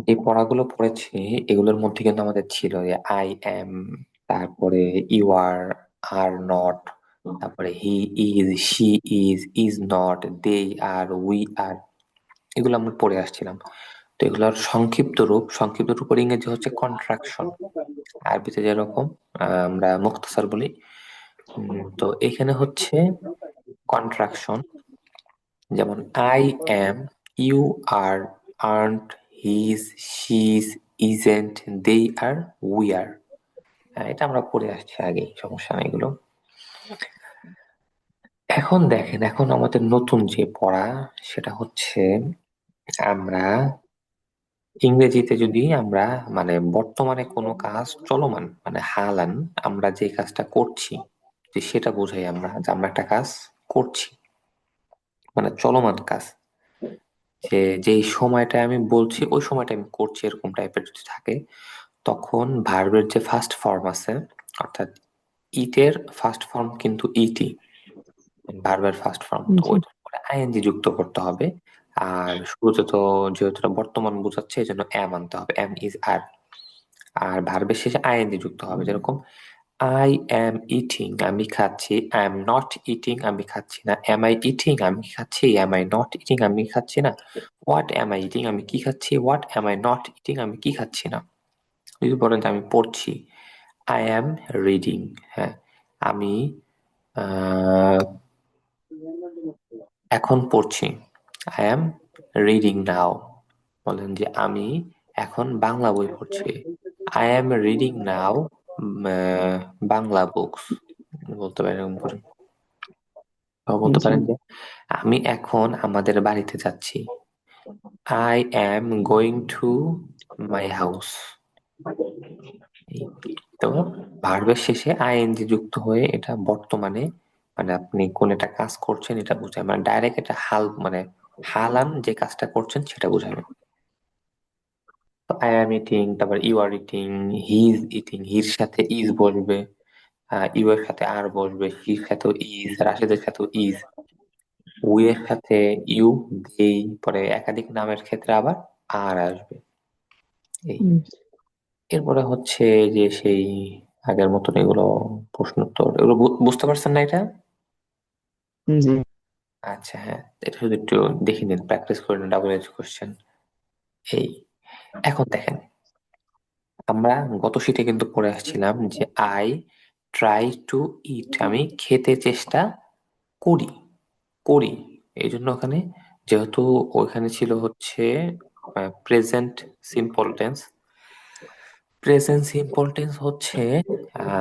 যে পড়াগুলো পড়েছি এগুলোর মধ্যে কিন্তু আমাদের ছিল যে আই এম, তারপরে ইউ আর, আর নট, তারপরে he is, she is not, they are, we are, এগুলো আমরা পড়ে আসছিলাম। তো এগুলোর সংক্ষিপ্ত রূপের ইংরেজি হচ্ছে কন্ট্রাকশন। আরবিতে যেরকম আমরা মুখতাসার বলি। তো এখানে হচ্ছে কন্ট্রাকশন, যেমন I am, you are, aren't, he's, she's, isn't, they are, we are. এটা আমরা পড়ে আসছি আগে, সমস্যা নেই এগুলো। এখন দেখেন, এখন আমাদের নতুন যে পড়া সেটা হচ্ছে আমরা ইংরেজিতে যদি আমরা মানে বর্তমানে কোনো কাজ চলমান মানে হালান, আমরা যে কাজটা করছি যে সেটা বোঝাই আমরা যে আমরা একটা কাজ করছি, মানে চলমান কাজ। যে যেই সময়টা আমি বলছি ওই সময়টা আমি করছি, এরকম টাইপের যদি থাকে, তখন ভার্বের যে ফার্স্ট ফর্ম আছে, অর্থাৎ ইটের ফার্স্ট ফর্ম কিন্তু ইটি, ভার্বের ফার্স্ট ফর্ম, তো জি। ওইটার পরে আইএনজি যুক্ত করতে হবে। আর শুরুতে তো যেহেতু এটা বর্তমান বোঝাচ্ছে এই জন্য এম আনতে হবে, এম ইজ আর। আর ভার্বের শেষে আইএনজি যুক্ত হবে, যেরকম আই এম ইটিং, আমি খাচ্ছি, আই এম নট ইটিং, আমি খাচ্ছি না, এম আই ইটিং, আমি খাচ্ছি, এম আই নট ইটিং, আমি খাচ্ছি না, হোয়াট এম আই ইটিং, আমি কি খাচ্ছি, what am I not eating, আমি কি খাচ্ছি না। যদি বলেন যে আমি পড়ছি, আই এম রিডিং, হ্যাঁ, আমি আহ, এখন পড়ছি, আই এম রিডিং নাও। বলেন যে আমি এখন বাংলা বই পড়ছি, I am reading now Bangla books, বলতে পারেন এরকম করে। বা বলতে জি। পারেন যে আমি এখন আমাদের বাড়িতে যাচ্ছি, I am going to my house. তো ভার্বের শেষে আইএনজি যুক্ত হয়ে এটা বর্তমানে মানে আপনি কোন একটা কাজ করছেন এটা বোঝায়, মানে ডাইরেক্ট এটা হাল মানে হালান যে কাজটা করছেন সেটা বোঝাবে। তো আই অ্যাম ইটিং, তারপর you are eating, he is eating, হির সাথে ইজ বসবে, ইউ এর সাথে আর বসবে, হির সাথেও ইজ, রাশেদের সাথেও ইজ, উই এর সাথে ইউ, দেই, পরে একাধিক নামের ক্ষেত্রে আবার আর আসবে। এই হুম, এরপরে হচ্ছে যে সেই আগের মতন এগুলো প্রশ্ন উত্তর এগুলো বুঝতে পারছেন না এটা? জি। আচ্ছা, হ্যাঁ, এটা শুধু একটু দেখে নিন, প্র্যাকটিস করে নিন, ডাবল এজ কোশ্চেন। এই এখন দেখেন, আমরা গত শীটে কিন্তু পড়ে আসছিলাম যে আই ট্রাই টু ইট, আমি খেতে চেষ্টা করি, করি। এই জন্য ওখানে যেহেতু ওইখানে ছিল হচ্ছে present simple tense. Present simple tense হচ্ছে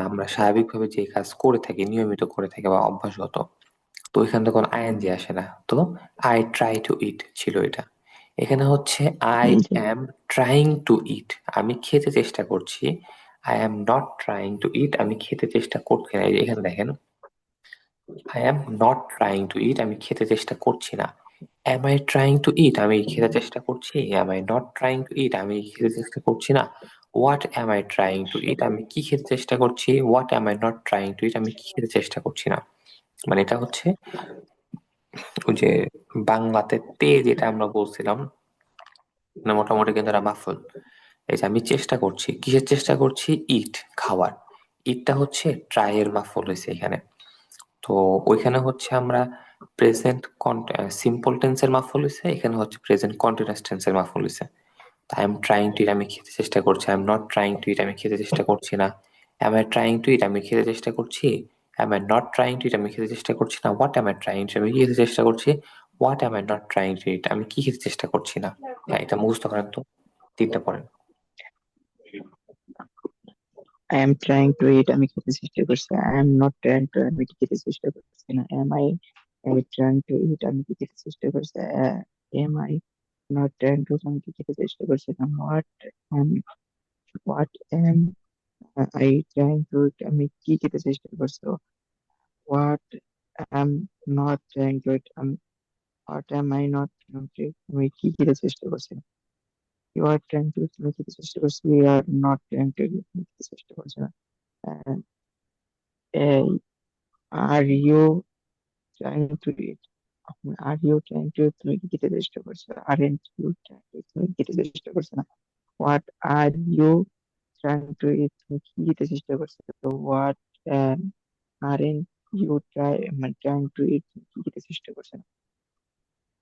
আমরা স্বাভাবিকভাবে যে কাজ করে থাকি, নিয়মিত করে থাকি বা অভ্যাসগত, তো এখানে তো কোনো আইএনজি আসে না, তো আই ট্রাই টু ইট ছিল এটা। এখানে হচ্ছে আই জি। অ্যাম ট্রাইং টু ইট, আমি খেতে চেষ্টা করছি, I am not trying to eat, আমি খেতে চেষ্টা করছি না। এই যে এখানে দেখেন, I am not trying to eat, আমি খেতে চেষ্টা করছি না। Am I trying to eat, আমি খেতে চেষ্টা করছি, am I not trying to eat, আমি খেতে চেষ্টা করছি না। What am I trying to eat, আমি কি খেতে চেষ্টা করছি, what am I not trying to eat, আমি কি খেতে চেষ্টা করছি না। মানে এটা হচ্ছে ওই যে বাংলাতে তে যেটা আমরা বলছিলাম, মানে মোটামুটি কিন্তু এরা মাফুল। এই যে আমি চেষ্টা করছি, কিসের চেষ্টা করছি, ইট, খাওয়ার। ইটটা হচ্ছে ট্রাই এর মাফুল হয়েছে এখানে। তো ওইখানে হচ্ছে আমরা প্রেজেন্ট সিম্পল টেন্সের মাফুল হয়েছে, এখানে হচ্ছে প্রেজেন্ট কন্টিনিউয়াস টেন্সের মাফুল হয়েছে। I am trying to eat, আমি খেতে চেষ্টা করছি, I am not trying to eat, আমি খেতে চেষ্টা করছি না। Am I trying to eat, আমি খেতে চেষ্টা করছি, am I not trying to eat, আমি খেতে চেষ্টা করছি না। What am I trying to, আমি কি খেতে চেষ্টা করছি, what am I not trying to eat, আমি কি খেতে চেষ্টা করছি না। হ্যাঁ, এটা মুখস্থ করেন তো, তিনটা পড়েন। I am trying to eat, আমি খেতে চেষ্টা করছি। I am not trying to, আমি কি খেতে চেষ্টা করছি না। Am I trying to eat, আমি কি খেতে চেষ্টা করছি। Am I not trying to, আমি কি খেতে চেষ্টা করছি না। What am I trying to eat, আমি কি খেতে চেষ্টা করছি। What am not trying to eat, what am I not trying to eat, আমি কি খেতে চেষ্টা করছি। You are trying to eat, তুমি খেতে চেষ্টা করছি। You are not trying to eat, তুমি খেতে চেষ্টা করছি না। Are you trying to eat, are you trying to, তুমি কি খেতে চেষ্টা করছো। Aren't you trying to, তুমি কি খেতে চেষ্টা করছো না। What are you trying to eat, তুমি কি খেতে চেষ্টা করছো? হোয়াট আরেন ইউ মানে ট্রাইং টু ইট, তুমি কি খেতে চেষ্টা করছো?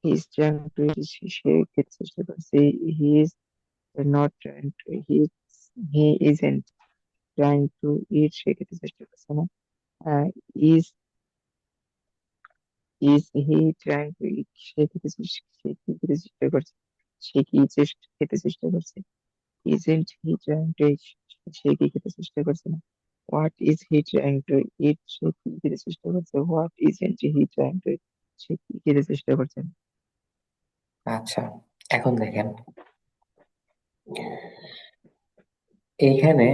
He is trying to eat, সে খেতে চেষ্টা করছে। He is not trying to, he isn't trying to eat, সে খেতে চেষ্টা করছে না। Is is he trying to eat, সে কি খেতে চেষ্টা করছে? সে কি খেতে চেষ্টা করছে? Isn't he trying to eat, সে কি খেতে চেষ্টা করছে না। What is he trying to eat, সে কি খেতে চেষ্টা করছে? What isn't he trying to eat, সে কি খেতে চেষ্টা করছে না। আচ্ছা, এখন দেখেন এইখানে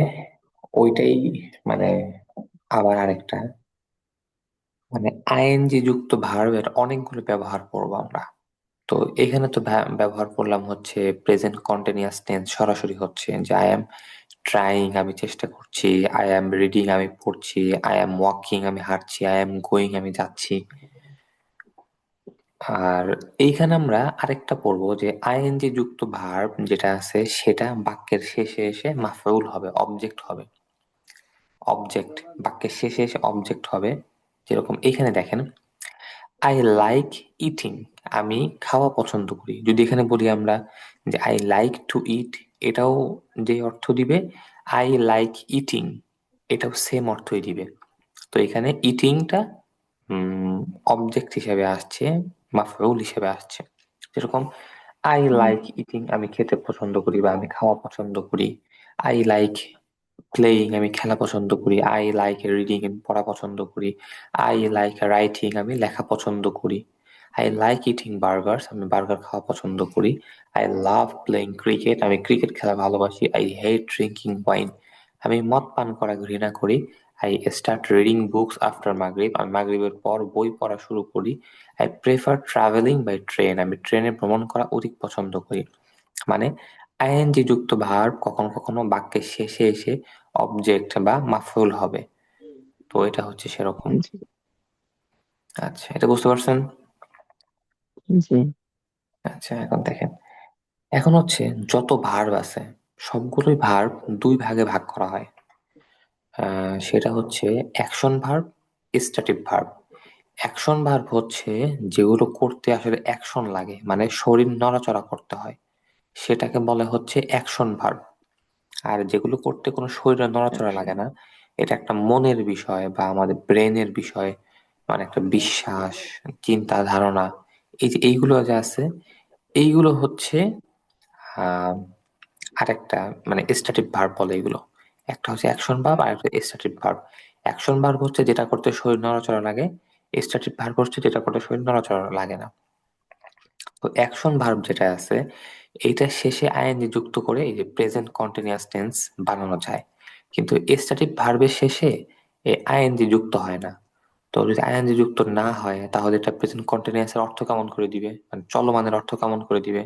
ওইটাই, মানে আবার আরেকটা, মানে আইএনজি যুক্ত ভার্বের অনেকগুলো ব্যবহার করবো আমরা। তো এখানে তো ব্যবহার করলাম হচ্ছে প্রেজেন্ট কন্টিনিউয়াস টেন্স, সরাসরি হচ্ছে যে আই এম ট্রাইং, আমি চেষ্টা করছি, আই এম রিডিং, আমি পড়ছি, আই এম ওয়াকিং, আমি হাঁটছি, আই এম গোয়িং, আমি যাচ্ছি। আর এইখানে আমরা আরেকটা পড়বো যে আইএনজি যুক্ত ভার্ব যেটা আছে সেটা বাক্যের শেষে এসে মাফউল হবে, অবজেক্ট হবে। অবজেক্ট বাক্যের শেষে এসে অবজেক্ট হবে। যেরকম এইখানে দেখেন, আই লাইক ইটিং, আমি খাওয়া পছন্দ করি। যদি এখানে বলি আমরা যে আই লাইক টু ইট, এটাও যে অর্থ দিবে, আই লাইক ইটিং এটাও সেম অর্থই দিবে। তো এখানে ইটিংটা অবজেক্ট হিসেবে আসছে, মাফউল হিসেবে আসছে। যেরকম আই লাইক ইটিং, আমি খেতে পছন্দ করি বা আমি খাওয়া পছন্দ করি। আই লাইক প্লেয়িং, আমি খেলা পছন্দ করি। আই লাইক রিডিং, আমি পড়া পছন্দ করি। আই লাইক রাইটিং, আমি লেখা পছন্দ করি। আই লাইক ইটিং বার্গার্স, আমি বার্গার খাওয়া পছন্দ করি। আই লাভ প্লেইং ক্রিকেট, আমি ক্রিকেট খেলা ভালোবাসি। আই হেট ড্রিঙ্কিং ওয়াইন, আমি মদ পান করা ঘৃণা করি। I start reading books after Maghrib, আমি মাগরিবের পর বই পড়া শুরু করি। I prefer travelling by train, আমি ট্রেনে ভ্রমণ করা অধিক পছন্দ করি। মানে আইএনজি যুক্ত ভার্ব কখনো কখনো বাক্যের শেষে এসে অবজেক্ট বা মাফউল হবে। তো এটা হচ্ছে সেরকম। জি। আচ্ছা, এটা বুঝতে পারছেন? জি। আচ্ছা, এখন দেখেন, এখন হচ্ছে যত ভার্ব আছে সবগুলোই ভার্ব দুই ভাগে ভাগ করা হয়। সেটা হচ্ছে action verb, static verb. Action verb হচ্ছে যেগুলো করতে আসলে অ্যাকশন লাগে, মানে শরীর নড়াচড়া করতে হয়, সেটাকে বলে হচ্ছে অ্যাকশন ভার্ব। আর যেগুলো করতে কোনো শরীরে নড়াচড়া লাগে না, এটা একটা মনের বিষয় বা আমাদের ব্রেনের বিষয়, মানে একটা বিশ্বাস, চিন্তা ধারণা, এই যে এইগুলো যে আছে, এইগুলো হচ্ছে আহ আরেকটা, মানে স্ট্যাটিক ভার্ব বলে এগুলো। একটা হচ্ছে অ্যাকশন ভার্ব আর একটা স্ট্যাটিক ভার্ব। অ্যাকশন ভার্ব হচ্ছে যেটা করতে শরীর নড়াচড়া লাগে, স্ট্যাটিক ভার্ব হচ্ছে যেটা করতে শরীর নড়াচড়া লাগে না। তো অ্যাকশন ভার্ব যেটা আছে এইটার শেষে আইএনজি যুক্ত করে এই যে প্রেজেন্ট কন্টিনিউয়াস টেন্স বানানো যায়। কিন্তু স্ট্যাটিক ভার্বের শেষে এই আইএনজি যুক্ত হয় না। তো যদি আইএনজি যুক্ত না হয় তাহলে এটা প্রেজেন্ট কন্টিনিউয়াস এর অর্থ কেমন করে দিবে, মানে চলমানের অর্থ কেমন করে দিবে?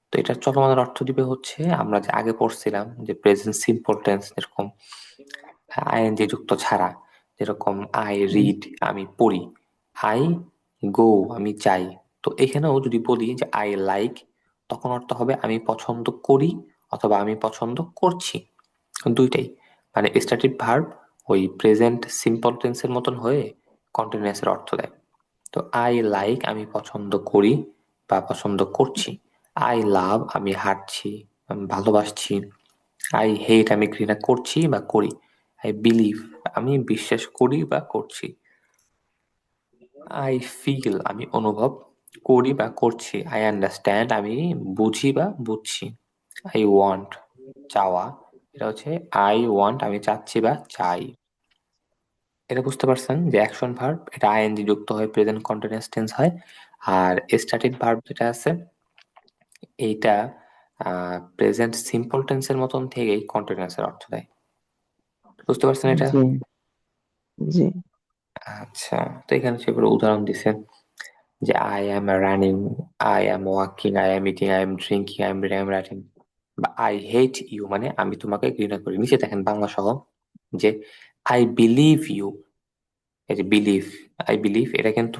তো এটা চলমানের অর্থ দিবে হচ্ছে আমরা যে আগে পড়ছিলাম যে প্রেজেন্ট সিম্পল টেন্স, যেরকম আইএনজি যুক্ত ছাড়া, যেরকম আই রিড, আমি পড়ি। আই গো, আমি যাই। তো এখানেও যদি বলি যে আই লাইক, তখন অর্থ হবে আমি পছন্দ করি অথবা আমি পছন্দ করছি, দুইটাই। মানে স্ট্যাটিক ভার্ব ওই প্রেজেন্ট সিম্পল টেন্সের মতন হয়ে কন্টিনিউয়াস এর অর্থ দেয়। তো আই লাইক, আমি পছন্দ করি বা পছন্দ করছি। আই লাভ, আমি হাঁটছি, আমি ভালোবাসছি। আই হেট, আমি ঘৃণা করছি বা করি। আই বিলিভ, আমি বিশ্বাস করি বা করছি। আই ফিল, আমি অনুভব করি বা করছি। আই আন্ডারস্ট্যান্ড, আমি বুঝি বা বুঝছি। আই ওয়ান্ট, চাওয়া, এটা হচ্ছে আই ওয়ান্ট, আমি চাচ্ছি বা চাই। এটা বুঝতে পারছেন যে অ্যাকশন ভার্ব এটা আইএনজি যুক্ত হয়ে প্রেজেন্ট কন্টিনিউয়াস টেন্স হয়। আর স্ট্যাটিক ভার্ব যেটা আছে এইটা প্রেজেন্ট সিম্পল টেন্সের মতন থেকেই কন্টিনিউয়াস এর অর্থ দেয়। বুঝতে পারছেন এটা? জি। জি। আচ্ছা, তো এখানে সেগুলো উদাহরণ দিছে যে I am running, I am walking, I am eating, I am drinking, I am reading, I am writing. বা আই হেট ইউ, মানে আমি তোমাকে ঘৃণা করি। নিচে দেখেন বাংলা সহ যে আই বিলিভ ইউ, এই যে বিলিভ, আই বিলিভ, এটা কিন্তু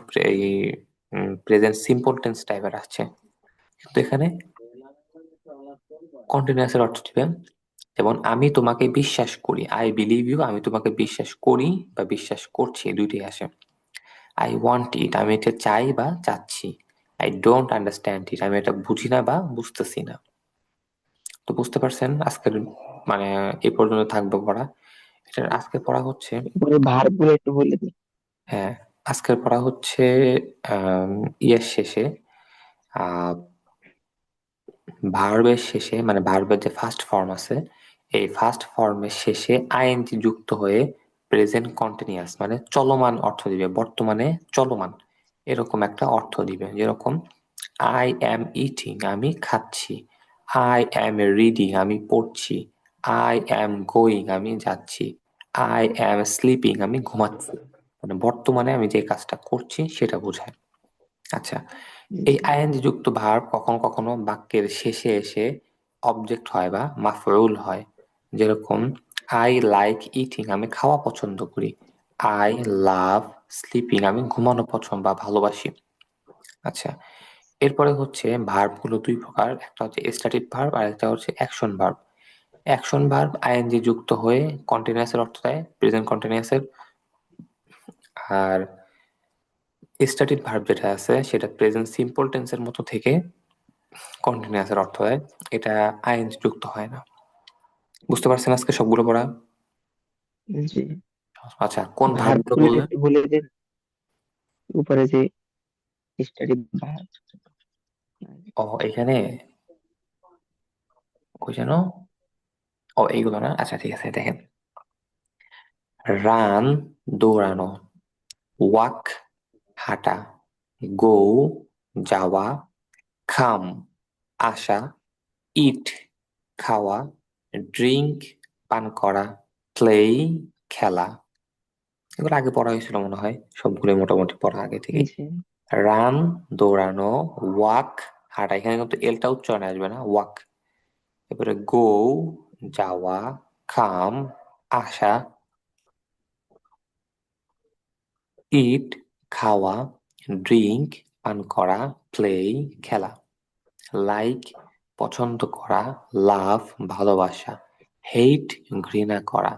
প্রেজেন্ট সিম্পল টেন্স টাইপের আসছে। কিন্তু এখানে কন্টিনিউয়াস এর অর্থ দিবে, যেমন আমি তোমাকে বিশ্বাস করি, আই বিলিভ ইউ, আমি তোমাকে বিশ্বাস করি বা বিশ্বাস করছি, দুইটাই আসে। আই ওয়ান্ট ইট, আমি এটা চাই বা চাচ্ছি। আই ডোন্ট আন্ডারস্ট্যান্ড ইট, আমি এটা বুঝি না বা বুঝতেছি না। তো বুঝতে পারছেন আজকের মানে এই পর্যন্ত থাকবে পড়া। এটা আজকে পড়া হচ্ছে, এরপরে ভার্ব গুলো একটু বলে দিই। হ্যাঁ আজকের পড়া হচ্ছে আহ ইয়ের শেষে, আহ ভার্বের শেষে, মানে ভার্বের যে ফার্স্ট ফর্ম আছে, এই ফার্স্ট ফর্মের শেষে আইএনজি যুক্ত হয়ে প্রেজেন্ট কন্টিনিউয়াস মানে চলমান অর্থ দিবে, বর্তমানে চলমান এরকম একটা অর্থ দিবে। যেরকম আই অ্যাম ইটিং, আমি খাচ্ছি। আই অ্যাম রিডিং, আমি পড়ছি। আই অ্যাম গোয়িং, আমি যাচ্ছি। আই অ্যাম স্লিপিং, আমি ঘুমাচ্ছি। মানে বর্তমানে আমি যে কাজটা করছি সেটা বোঝায়। আচ্ছা, এই জি আইএনজি যুক্ত ভার্ব কখনো কখনো বাক্যের শেষে এসে অবজেক্ট হয় বা মাফউল হয়। যেরকম আই লাইক ইটিং, আমি খাওয়া পছন্দ করি। আই লাভ স্লিপিং, আমি ঘুমানো পছন্দ বা ভালোবাসি। আচ্ছা, এরপরে হচ্ছে ভার্ব গুলো দুই প্রকার, একটা হচ্ছে স্ট্যাটিক ভার্ব আর একটা হচ্ছে action verb. Action verb ING যুক্ত হয়ে কন্টিনিউয়াস এর অর্থ দেয়, প্রেজেন্ট কন্টিনিউয়াস এর। আর স্ট্যাটিক ভার্ব যেটা আছে সেটা প্রেজেন্ট সিম্পল টেন্সের মতো থেকে কন্টিনিউয়াস এর অর্থ দেয়, এটা আইএনজি যুক্ত হয় না। বুঝতে পারছেন আজকে সবগুলো পড়া? জি। আচ্ছা, কোন ভার্ব ভার্ব গুলো গুলো বললেন? একটু বলে দিন, উপরে যে স্টাডি ভার্ব। ও এখানে কই যেন, ও এইগুলো না, আচ্ছা ঠিক আছে দেখেন। রান দৌড়ানো, ওয়াক হাঁটা, গো যাওয়া, খাম আসা, ইট খাওয়া, ড্রিঙ্ক পান করা, প্লে খেলা। এগুলো আগে পড়া হয়েছিল মনে হয়, সবগুলোই মোটামুটি পড়া আগে থেকে। জি রান দৌড়ানো, ওয়াক হাঁটা, এখানে কিন্তু এলটা উচ্চারণে আসবে না, ওয়াক। এবারে গো যাওয়া, কাম আসা, ইট খাওয়া, ড্রিঙ্ক পান করা, প্লে খেলা। লাইক পছন্দ করা, লাভ ভালোবাসা, হেট ঘৃণা করা,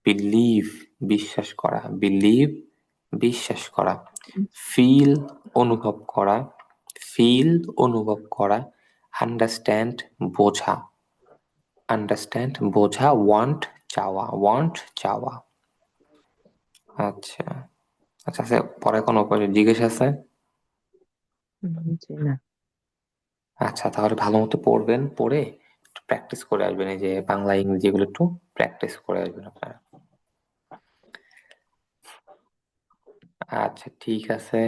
বিলিভ বিশ্বাস করা, বিলিভ বিশ্বাস করা, ফিল অনুভব করা, ফিল অনুভব করা, আন্ডারস্ট্যান্ড বোঝা, আন্ডারস্ট্যান্ড বোঝা, ওয়ান্ট চাওয়া, ওয়ান্ট চাওয়া। আচ্ছা, আচ্ছা আচ্ছা, পরে কোনো জিজ্ঞেস আছে? জি না। আচ্ছা তাহলে ভালো মতো পড়বেন, পড়ে একটু প্র্যাকটিস করে আসবেন, এই যে বাংলা ইংরেজি এগুলো একটু প্র্যাকটিস করে আসবেন আপনারা। আচ্ছা ঠিক আছে,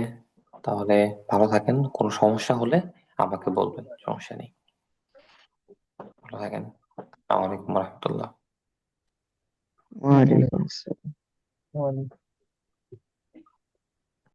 তাহলে ভালো থাকেন, কোনো সমস্যা হলে আমাকে বলবেন, সমস্যা নেই। ভালো থাকেন। আসসালামু আলাইকুম রহমতুল্লাহ। ওয়ালাইকুম আসসালাম।